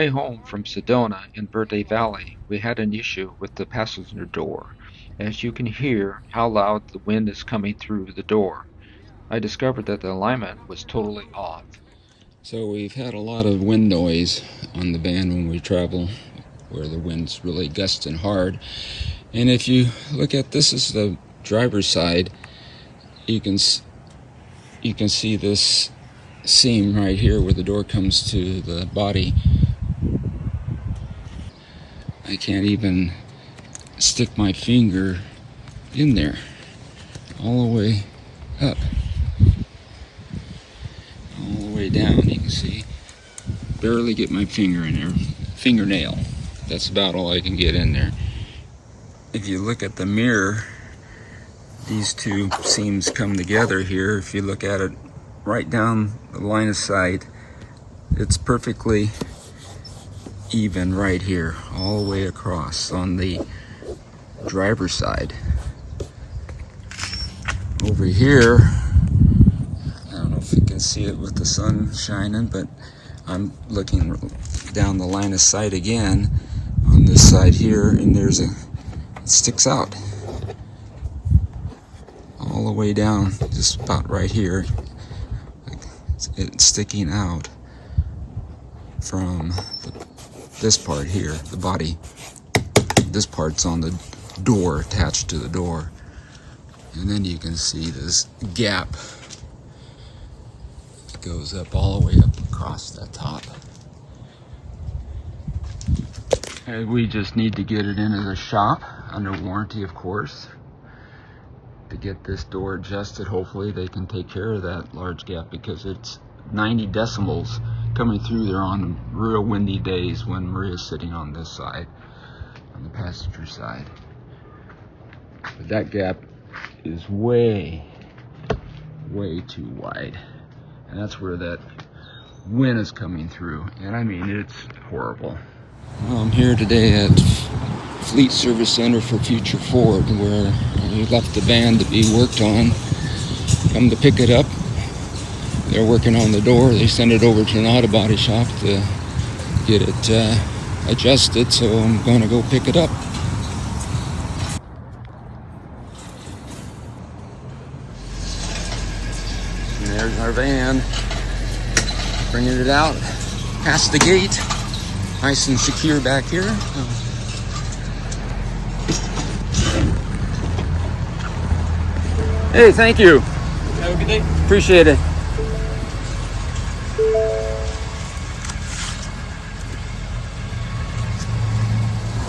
way home from Sedona in Verde Valley, we had an issue with the passenger door. As you can hear how loud the wind is coming through the door. I discovered that the alignment was totally off. So we've had a lot of wind noise on the van when we travel, where the wind's really gusting hard. And if you look at this is the driver's side, you can see this seam right here where the door comes to the body. I can't even stick my finger in there all the way up, all the way down. You can see barely get my finger in there, fingernail. That's about all I can get in there. If you look at the mirror, these two seams come together here. If you look at it right down the line of sight, it's perfectly even right here, all the way across on the driver's side. Over here, I don't know if you can see it with the sun shining, but I'm looking down the line of sight again on this side here, and it sticks out all the way down, just about right here. It's sticking out from this part here, the body. This part's on the door, attached to the door. And then you can see this gap that goes up all the way up across the top. And we just need to get it into the shop, under warranty of course, to get this door adjusted. Hopefully they can take care of that large gap, because it's 90 decibels coming through there on real windy days when Maria's sitting on this side, on the passenger side. But that gap is way too wide, and that's where that wind is coming through, and I mean, it's horrible. Well, I'm here today at Fleet Service Center for Future Ford, where we left the van to be worked on. Come to pick it up. They're working on the door. They send it over to an auto body shop to get it adjusted, so I'm going to go pick it up. And there's our van, bringing it out past the gate, nice and secure back here. Hey, thank you. Have a good day. Appreciate it.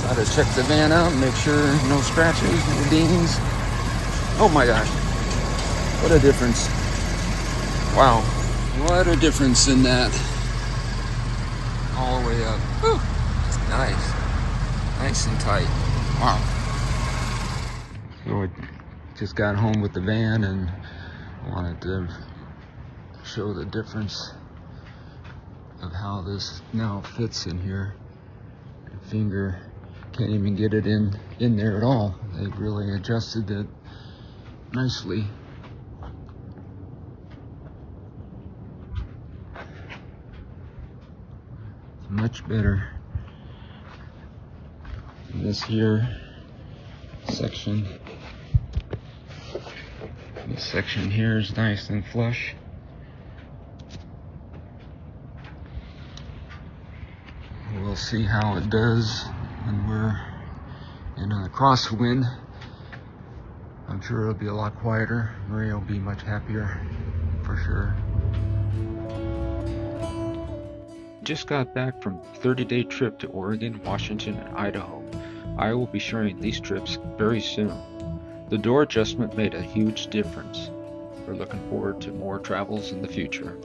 Got to check the van out, make sure no scratches, no dings. Oh my gosh, what a difference. Wow, what a difference in that. All the way up. Whew. It's nice and tight. Wow. So I just got home with the van and wanted to show the difference of how this now fits in here. My finger can't even get it in there at all. They've really adjusted it nicely. It's much better. And this here section, this section here is nice and flush. We'll see how it does when we're in a crosswind. I'm sure it'll be a lot quieter. Maria will be much happier, for sure. Just got back from a 30-day trip to Oregon, Washington, and Idaho. I will be sharing these trips very soon. The door adjustment made a huge difference. We're looking forward to more travels in the future.